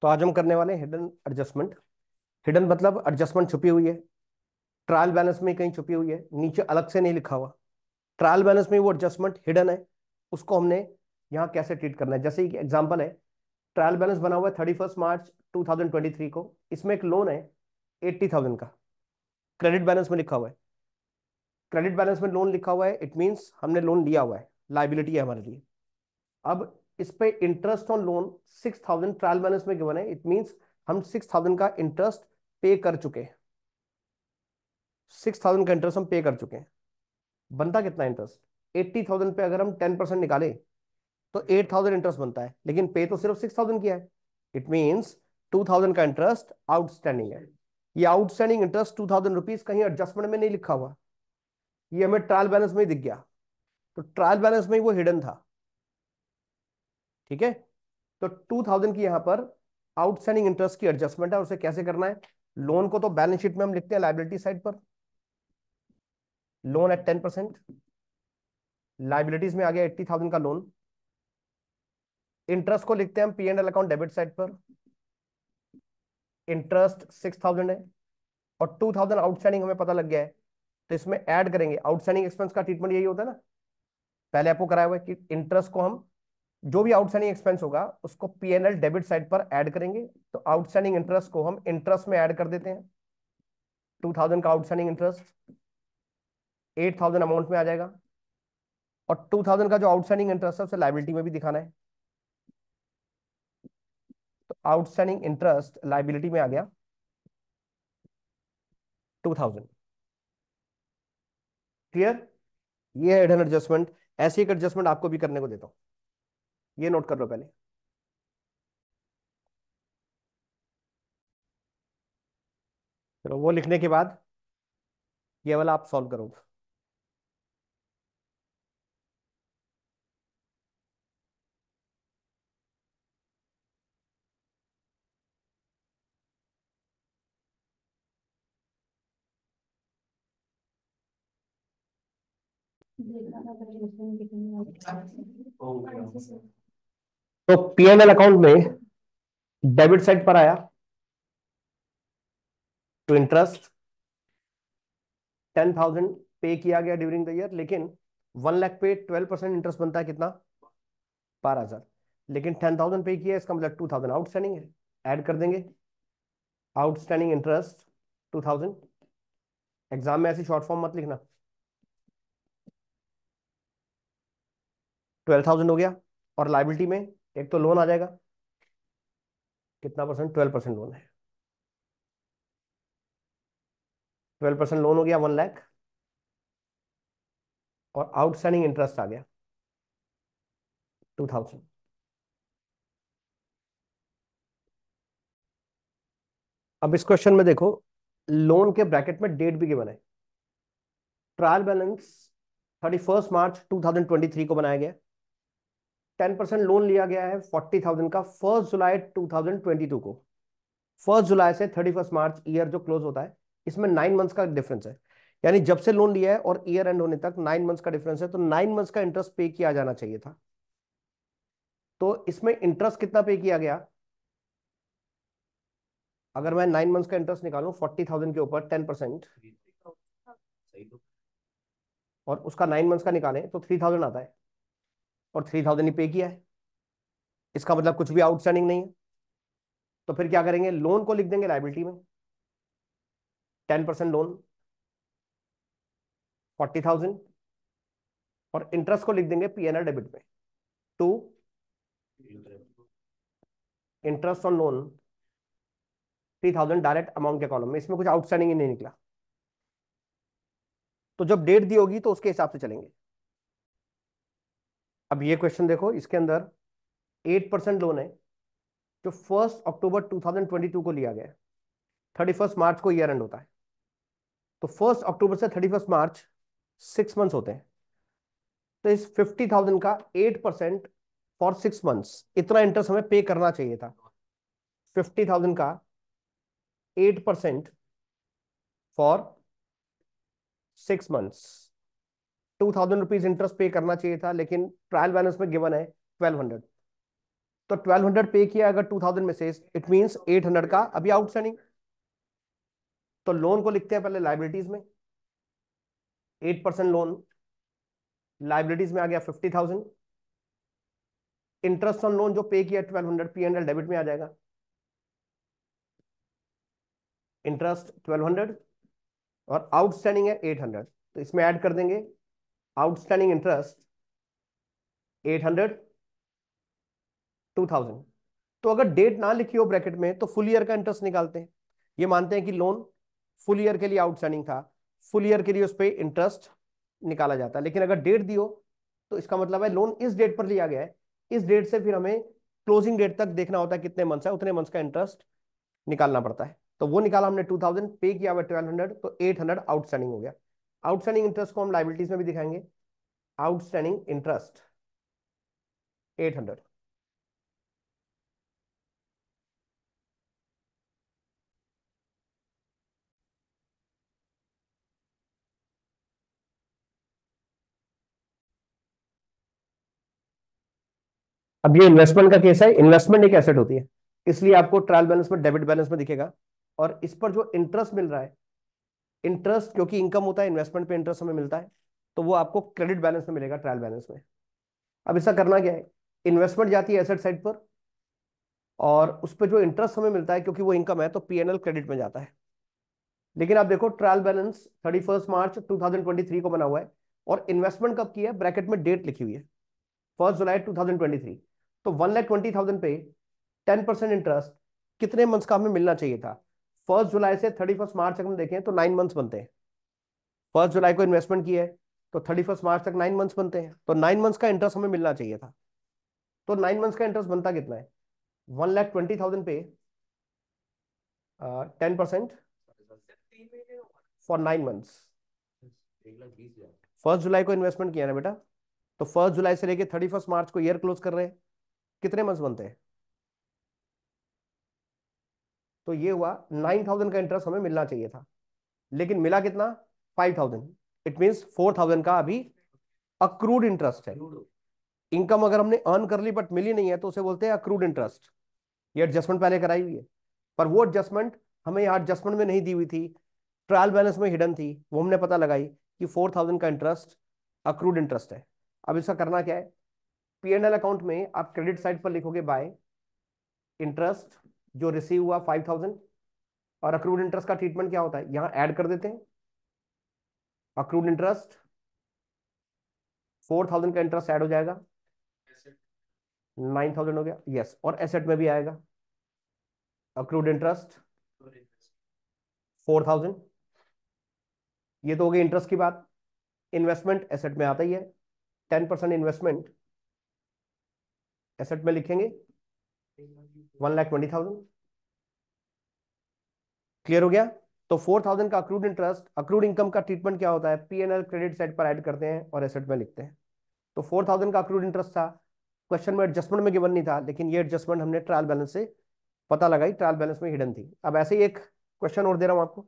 तो आज हम करने वाले हैं हिडन एडजस्टमेंट। हिडन मतलब एडजस्टमेंट छुपी हुई है, ट्रायल बैलेंस में कहीं छुपी हुई है, नीचे अलग से नहीं लिखा हुआ। ट्रायल बैलेंस में वो एडजस्टमेंट हिडन है, उसको हमने यहाँ कैसे ट्रीट करना है। जैसे एक एग्जांपल है, ट्रायल बैलेंस बना हुआ है 31 मार्च 2023 को। इसमें एक लोन है 80,000 का, क्रेडिट बैलेंस में लिखा हुआ है। क्रेडिट बैलेंस में लोन लिखा हुआ है, इट मीन्स हमने लोन लिया हुआ है, लाइबिलिटी है हमारे लिए। अब इस पे interest on loan 6,000 trial balance में गिवन है, इट मीन्स हम 6,000 का इंटरेस्ट पे कर चुके हैं। 6,000 का इंटरेस्ट हम पे कर चुके हैं। बनता कितना इंटरेस्ट? 80,000 पे अगर हम 10% निकाले तो 8,000 इंटरेस्ट बनता है, लेकिन पे तो सिर्फ 6,000 किया है। इट मीन्स 2,000 का इंटरेस्ट आउटस्टैंडिंग है। ये आउटस्टैंडिंग इंटरेस्ट 2,000 रुपीज कहीं एडजस्टमेंट में नहीं लिखा हुआ, ये हमें ट्रायल बैलेंस में ही दिख गया। तो ट्रायल बैलेंस में ही वो हिडन था। ठीक है, तो 2,000 की यहाँ पर आउटस्टैंडिंग इंटरेस्ट की एडजस्टमेंट है। उसे कैसे करना है? लोन को तो बैलेंस शीट में हम लिखते हैं लाइबिलिटी साइड पर, लोन एट 10%। लाइबिलिटीज में आ गया 80,000 का लोन। इंटरेस्ट को लिखते हैं हम P and L account debit side पर, इंटरेस्ट 6,000 है और 2,000 आउटस्टैंडिंग हमें पता लग गया है। तो इसमें ऐड करेंगे, आउटस्टैंडिंग एक्सपेंस का ट्रीटमेंट यही होता है ना, पहले आपको कराया हुआ है कि इंटरेस्ट को हम, जो भी आउटस्टैंडिंग एक्सपेंस होगा उसको P N L debit side पर ऐड करेंगे। तो आउटस्टैंडिंग इंटरेस्ट को हम इंटरेस्ट में ऐड कर देते हैं। 2,000 का आउटस्टैंडिंग इंटरेस्ट 8,000 अमाउंट में आ जाएगा, और 2,000 का जो आउटस्टैंडिंग इंटरेस्ट है उसे लाइबिलिटी में भी दिखाना है। तो आउटस्टैंडिंग इंटरेस्ट लाइबिलिटी में आ गया 2,000। क्लियर? ये है हिडन एडजस्टमेंट। ऐसी एक एडजस्टमेंट आपको भी करने को देता हूं, ये नोट कर लो पहले। चलो, वो लिखने के बाद ये वाला आप सॉल्व करो। तो पीएनएल अकाउंट में डेबिट साइड पर आया तो इंटरेस्ट 10,000 पे किया गया ड्यूरिंग द ईयर, लेकिन 1 लाख पे 12% इंटरेस्ट बनता है कितना? 12,000। लेकिन 10,000 पे किया, इसका मतलब 2,000 आउटस्टैंडिंग है, ऐड कर देंगे। Outstanding interest 2,000। एग्जाम में ऐसी शॉर्ट फॉर्म मत लिखना। 12,000 हो गया, और लाइबिलिटी में एक तो लोन आ जाएगा, कितना परसेंट? 12% लोन है। 12% लोन हो गया 1 लाख, और आउटस्टैंडिंग इंटरेस्ट आ गया 2,000। अब इस क्वेश्चन में देखो, लोन के ब्रैकेट में डेट भी गिवन है। ट्रायल बैलेंस 31 मार्च 2023 को बनाया गया। 10% लोन लिया गया है 40,000 का 1 जुलाई 2022 को। 1 जुलाई से 31 मार्च ईयर जो क्लोज होता है, इसमें 9 मंथ्स का डिफरेंस है। यानी जब से लोन लिया है और ईयर एंड होने तक 9 मंथ्स का डिफरेंस है, तो 9 मंथ्स का इंटरेस्ट पे किया जाना चाहिए था। तो इसमें इंटरेस्ट कितना पे किया गया? अगर मैं 9 मंथ्स का इंटरेस्ट निकालूं 40,000 के ऊपर 10%, और उसका 9 मंथ्स का निकालें तो 3,000 आता है, और 3,000 ही पे किया है। इसका मतलब कुछ भी आउटस्टैंडिंग नहीं है। तो फिर क्या करेंगे? लोन को लिख देंगे लाइबिलिटी में, 10% लोन 40,000, और इंटरेस्ट को लिख देंगे पीएनआर डेबिट में, to interest on loan 3,000 direct amount के कॉलम में। इसमें कुछ आउटस्टैंडिंग ही नहीं निकला। तो जब डेट दी होगी तो उसके हिसाब से चलेंगे। अब ये क्वेश्चन देखो, इसके अंदर 8% लोन है जो 1 अक्टूबर 2022 को लिया गया है। 31 मार्च को ईयर एंड होता है, तो 1 अक्टूबर से 31 मार्च 6 मंथ्स होते हैं। तो इस 50,000 का 8% फॉर 6 मंथ्स, इतना इंटरेस्ट हमें पे करना चाहिए था। 50,000 का 8% फॉर 6 मंथ्स, 2,000 रुपीज इंटरेस्ट पे करना चाहिए था, लेकिन ट्रायल बैलेंस में गिवन है 1,200। तो 1200 पे किया अगर 2000 में से, इट मींस 800 का अभी आउटस्टैंडिंग। तो लोन को लिखते हैं पहले लाइबिलिटीज में, 8% लोन, लाइबिलिटीज में आ गया 50,000। इंटरेस्ट ऑन लोन जो पे किया 1200, P&L डेबिट में आ जाएगा। इंटरेस्ट 1200 और आउटस्टैंडिंग है 800, तो इसमें ऐड कर देंगे आउटस्टैंडिंग इंटरेस्ट 800, 2000। तो अगर डेट ना लिखी हो ब्रैकेट में तो फुल ईयर का इंटरेस्ट निकालते हैं। ये मानते हैं कि लोन फुल ईयर के लिए आउटस्टैंडिंग था, फुल ईयर के लिए उस पर इंटरेस्ट निकाला जाता है। लेकिन अगर डेट दी हो तो इसका मतलब है लोन इस डेट पर लिया गया है, इस डेट से फिर हमें क्लोजिंग डेट तक देखना होता है कितने मंथ्स है, उतने मंथ्स का इंटरेस्ट निकालना पड़ता है। तो वो निकाला हमने 2000, पे किया हुआ 1200, तो 800 आउटस्टैंडिंग हो गया। आउटस्टैंडिंग इंटरेस्ट को हम लाइबिलिटीज में भी दिखाएंगे, आउटस्टैंडिंग इंटरेस्ट 800। अब ये इन्वेस्टमेंट का केस है, इन्वेस्टमेंट एक एसेट होती है, इसलिए आपको ट्रायल बैलेंस में, डेबिट बैलेंस में दिखेगा। और इस पर जो इंटरेस्ट मिल रहा है, इंटरेस्ट क्योंकि इनकम होता है, इन्वेस्टमेंट पे इंटरेस्ट हमें मिलता है, तो वो आपको क्रेडिट बैलेंस में मिलेगा, ट्रायल बैलेंस में। अब इसका करना क्या है, इन्वेस्टमेंट जाती है एसेट साइड पर, और उस पर जो इंटरेस्ट हमें मिलता है क्योंकि वो इनकम है तो P&L क्रेडिट में जाता है। लेकिन आप देखो ट्रायल बैलेंस 31 मार्च 2023 को बना हुआ है, और इन्वेस्टमेंट कब की है, ब्रैकेट में डेट लिखी हुई है 1 जुलाई 2023। तो 1,20,000 पे 10% इंटरेस्ट कितने मंथ्स का हमें मिलना चाहिए था? 1 जुलाई से 31 मार्च तक हम देखें तो 9 मंथ्स बनते हैं। 1 जुलाई को इन्वेस्टमेंट किया है तो 31 मार्च तक 9 मंथ्स बनते हैं, तो 9 मंथ्स का इंटरेस्ट हमें मिलना चाहिए था। तो 9 मंथ्स का इंटरेस्ट बनता कितना है? 1,20,000 पे 10% फॉर 9 मंथ्स। 1 जुलाई को इन्वेस्टमेंट किया ना बेटा, तो 1 जुलाई से लेके 31 मार्च को ईयर क्लोज कर रहे हैं, कितने मंथ्स बनते हैं? तो ये हुआ 9,000 का इंटरेस्ट हमें मिलना चाहिए था, लेकिन मिला कितना? 5,000। इट मीन्स 4,000 का अभी अक्रूड इंटरेस्ट है। इनकम अगर हमने अर्न कर ली बट मिली नहीं है तो उसे बोलते हैं अक्रूड इंटरेस्ट। ये एडजस्टमेंट पहले कराई हुई है, पर वो एडजस्टमेंट हमें यहाँ एडजस्टमेंट में नहीं दी हुई थी, ट्रायल बैलेंस में हिडन थी, वो हमने पता लगाई कि 4,000 का इंटरेस्ट अक्रूड इंटरेस्ट है। अब इसका करना क्या है, P&L अकाउंट में आप क्रेडिट साइड पर लिखोगे बाय इंटरेस्ट जो रिसीव हुआ 5,000, और अक्रूड इंटरेस्ट का ट्रीटमेंट क्या होता है, यहाँ ऐड कर देते हैं अक्रूड इंटरेस्ट, 4,000 का इंटरेस्ट ऐड हो जाएगा, 9,000 हो गया, यस। और एसेट में भी आएगा अक्रूड इंटरेस्ट 4,000। ये तो हो गई इंटरेस्ट की बात। इन्वेस्टमेंट एसेट में आता ही है, 10% इन्वेस्टमेंट एसेट में लिखेंगे 1,20,000। क्लियर हो गया? तो 4,000 का अक्रूड इंटरेस्ट, अक्रूड इनकम का ट्रीटमेंट क्या होता है, P&L क्रेडिट साइड पर ऐड करते हैं और एसेट में लिखते हैं। तो 4,000 का अक्रूड इंटरेस्ट था, क्वेश्चन में एडजस्टमेंट में गिवन नहीं था, लेकिन ये एडजस्टमेंट हमने ट्रायल बैलेंस से पता लगाई, ट्रायल बैलेंस में हिडन थी। अब ऐसे ही एक क्वेश्चन और दे रहा हूं आपको।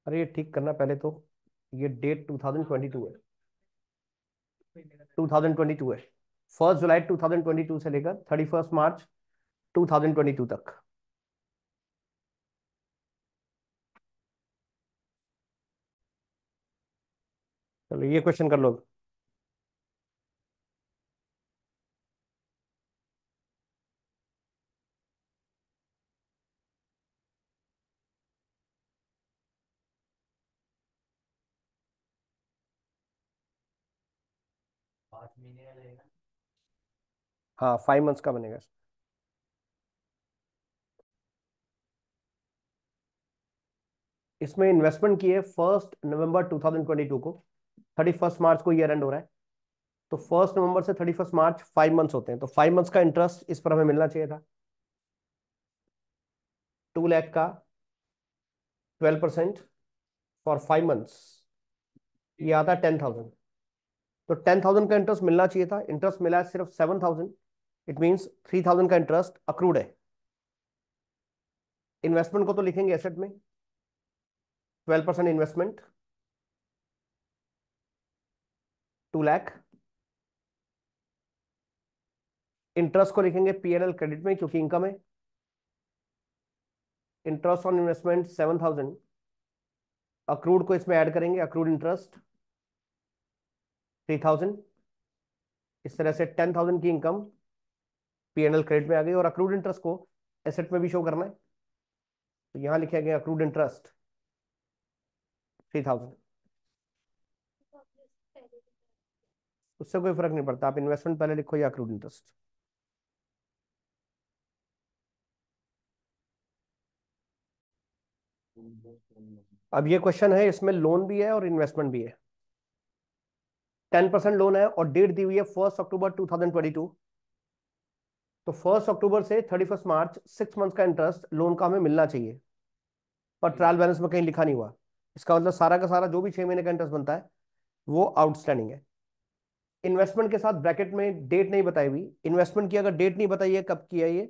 अरे ये ठीक करना पहले तो, ये डेट 2022 है, 2022 है, 1 जुलाई 2022 से लेकर 31 मार्च 2022 तक। चलो ये क्वेश्चन कर लो। 5 महीने का। हाँ 5 मंथ्स का बनेगा। इसमें इन्वेस्टमेंट की है 1 नवंबर 2022 को, 31 मार्च को ईयर एंड हो रहा है, तो 1 नवंबर से 31 मार्च 5 मंथ्स होते हैं, तो 5 मंथ्स का इंटरेस्ट इस पर हमें मिलना चाहिए था। 2 लाख का 12% फॉर 5 मंथ्स, ये आता है 10,000। तो 10,000 का इंटरेस्ट मिलना चाहिए था, इंटरेस्ट मिला है सिर्फ 7,000। इट मीन्स 3,000 का इंटरेस्ट अक्रूड है। इन्वेस्टमेंट को तो लिखेंगे एसेट में, 12% इन्वेस्टमेंट 2 लाख, इंटरेस्ट को लिखेंगे पीएनएल क्रेडिट में क्योंकि इनकम है। इंटरेस्ट ऑन इन्वेस्टमेंट 7,000, अक्रूड को इसमें ऐड करेंगे, अक्रूड इंटरेस्ट 3,000। इस तरह से 10,000 की इनकम पीएनएल क्रेडिट में आ गई, और अक्रूड इंटरेस्ट को एसेट में भी शो करना है, तो यहां लिखा गया अक्रूड इंटरेस्ट 3,000। उससे कोई फर्क नहीं पड़ता, आप इन्वेस्टमेंट पहले लिखो या अक्रूड इंटरेस्ट। अब ये क्वेश्चन है, इसमें लोन भी है और इन्वेस्टमेंट भी है। 10% लोन है और डेट दी हुई है 1 अक्टूबर 2022। तो 1 अक्टूबर से 31 मार्च 6 मंथ का इंटरेस्ट लोन का हमें मिलना चाहिए, पर ट्रायल बैलेंस में कहीं लिखा नहीं हुआ। इसका मतलब सारा का सारा जो भी 6 महीने का इंटरेस्ट बनता है वो आउटस्टैंडिंग है। इन्वेस्टमेंट के साथ ब्रैकेट में डेट नहीं बताई हुई, इन्वेस्टमेंट की अगर डेट नहीं बताई है कब किया ये,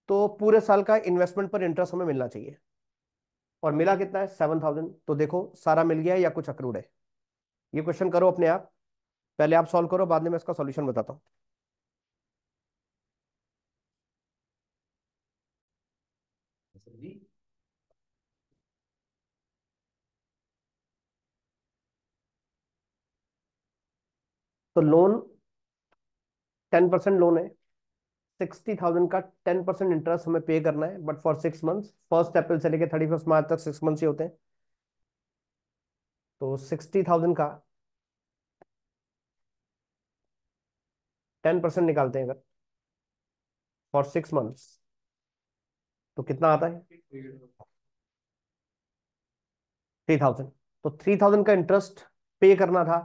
तो पूरे साल का इन्वेस्टमेंट पर इंटरेस्ट हमें मिलना चाहिए। और मिला कितना है? 7,000। तो देखो सारा मिल गया है या कुछ अक्रूड है। ये क्वेश्चन करो अपने आप, पहले आप सॉल्व करो, बाद में मैं इसका सॉल्यूशन बताता हूँ। तो लोन 10% लोन है, 60,000 का 10% इंटरेस्ट हमें पे करना है, बट फॉर 6 मंथ्स, 1 अप्रैल से लेकर 31 मार्च तक 6 मंथ्स ही होते हैं। तो 60,000 का 10% निकालते हैं अगर फॉर 6 मंथ्स, तो कितना आता है? 3,000। तो 3,000 का इंटरेस्ट पे करना था,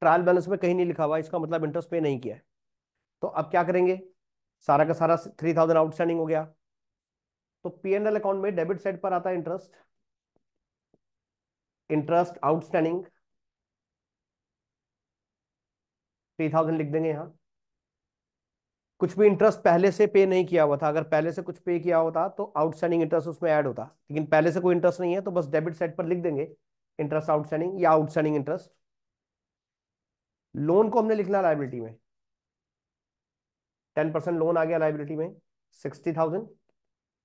ट्रायल बैलेंस में कहीं नहीं लिखा हुआ, इसका मतलब इंटरेस्ट पे नहीं किया है। तो अब क्या करेंगे? सारा का सारा 3,000 आउटस्टैंडिंग हो गया, तो पीएनएल अकाउंट में डेबिट साइड पर आता है इंटरेस्ट, इंटरेस्ट आउटस्टैंडिंग 3,000 लिख देंगे यहाँ। कुछ भी इंटरेस्ट पहले से पे नहीं किया हुआ था, अगर पहले से कुछ पे किया होता तो आउटस्टैंडिंग इंटरेस्ट उसमें ऐड होता, लेकिन पहले से कोई इंटरेस्ट नहीं है तो बस डेबिट साइड पर लिख देंगे इंटरेस्ट आउटस्टैंडिंग या आउटस्टैंडिंग इंटरेस्ट। लोन को हमने लिखना लाइबिलिटी में, 10% लोन आ गया लाइबिलिटी में 60,000,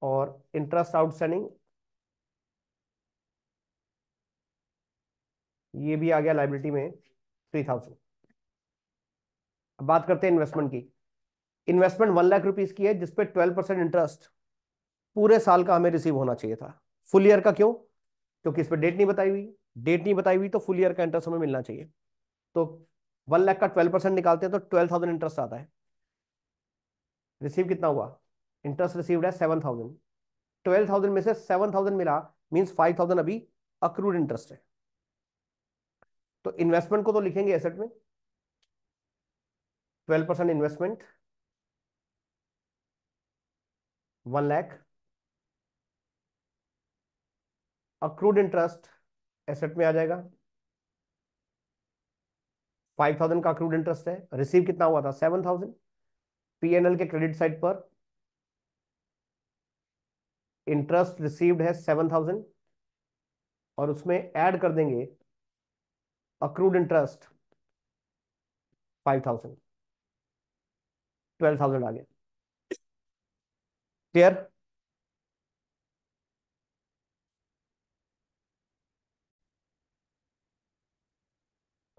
और इंटरेस्ट आउटस्टैंडिंग ये भी आ गया लाइबिलिटी में 3,000। अब बात करते हैं इन्वेस्टमेंट की। इन्वेस्टमेंट 1 लाख रुपीज की है, जिसपे 12% इंटरेस्ट पूरे साल का हमें रिसीव होना चाहिए था। फुल ईयर का क्यों? क्योंकि इस पर डेट नहीं बताई हुई, डेट नहीं बताई हुई तो फुल ईयर का इंटरेस्ट हमें मिलना चाहिए। तो 1 लाख का 12% निकालते हैं तो 12,000 इंटरेस्ट आता है। रिसीव कितना हुआ? इंटरेस्ट रिसीव्ड है 7,000। 12,000 में से 7,000 मिला, मीन्स 5,000 अभी अक्रूड इंटरेस्ट है। तो इन्वेस्टमेंट को तो लिखेंगे एसेट में, 12% investment 1 lakh, accrued interest asset में आ जाएगा, 5,000 का अक्रूड इंटरेस्ट है। रिसीव कितना हुआ था? 7,000। पीएनएल के क्रेडिट साइड पर इंटरेस्ट रिसीव्ड है 7,000, और उसमें ऐड कर देंगे अक्रूड इंटरेस्ट 5,000, 12,000 आ गया। क्लियर?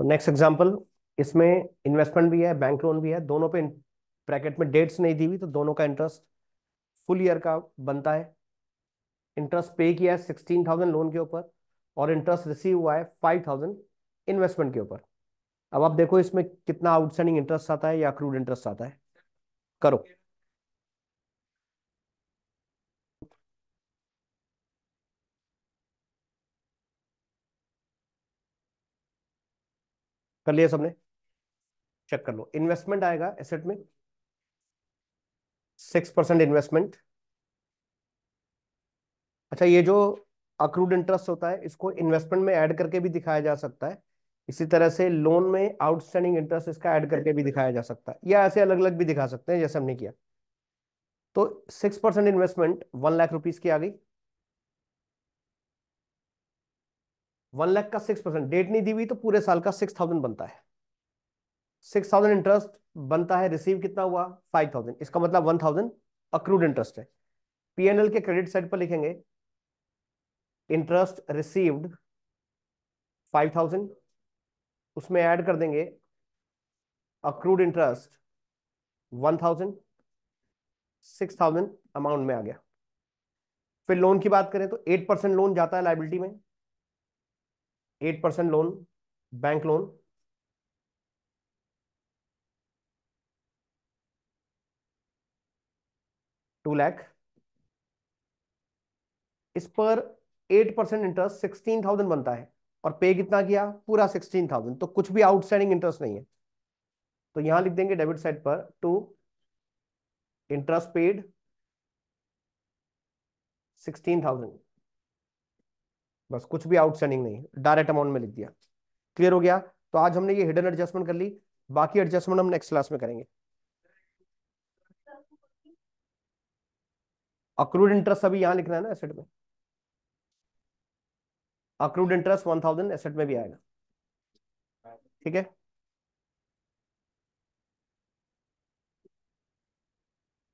तो नेक्स्ट एग्जांपल, इसमें इन्वेस्टमेंट भी है, बैंक लोन भी है, दोनों पे ब्रैकेट में डेट्स नहीं दी हुई, तो दोनों का इंटरेस्ट फुल ईयर का बनता है। इंटरेस्ट पे किया है 16,000 लोन के ऊपर, और इंटरेस्ट रिसीव हुआ है 5,000 इन्वेस्टमेंट के ऊपर। अब आप देखो इसमें कितना आउटस्टैंडिंग इंटरेस्ट आता है या अक्रूड इंटरेस्ट आता है, करो। कर लिया सबने? चेक कर लो, इन्वेस्टमेंट आएगा एसेट में 6% इन्वेस्टमेंट। अच्छा, ये जो अक्रूड इंटरेस्ट होता है इसको इन्वेस्टमेंट में ऐड करके भी दिखाया जा सकता है, इसी तरह से लोन में आउटस्टैंडिंग इंटरेस्ट इसका ऐड करके भी दिखाया जा सकता है, या ऐसे अलग अलग भी दिखा सकते हैं जैसे हमने किया। तो 6% इन्वेस्टमेंट 1 लाख रुपीज की आ गई। 1 लाख का 6%, डेट नहीं दी हुई तो पूरे साल का 6,000 बनता है। 6,000 इंटरेस्ट बनता है, रिसीव कितना हुआ 5,000, इसका मतलब 1,000 अक्रूड इंटरेस्ट है। पीएनएल के क्रेडिट साइड पर लिखेंगे इंटरेस्ट रिसीव्ड 5,000, उसमें ऐड कर देंगे अक्रूड इंटरेस्ट 1,000, 6,000 अमाउंट में आ गया। फिर लोन की बात करें तो 8% लोन जाता है लाइबिलिटी में, 8% loan, bank loan, two lakh, इस पर 8% इंटरेस्ट 16,000 बनता है, और पे कितना किया, पूरा 16,000, तो कुछ भी आउटस्टैंडिंग इंटरेस्ट नहीं है। तो यहां लिख देंगे डेबिट साइड पर टू इंटरेस्ट पेड 16,000, बस कुछ भी आउटस्टैंडिंग नहीं है, डायरेक्ट अमाउंट में लिख दिया। क्लियर हो गया? तो आज हमने ये हिडन एडजस्टमेंट कर ली, बाकी एडजस्टमेंट हम नेक्स्ट क्लास में करेंगे। अक्रूड इंटरेस्ट अभी यहां लिखना है ना एसेट में, अक्रूड इंटरेस्ट 1,000 एसेट में भी आएगा। ठीक है?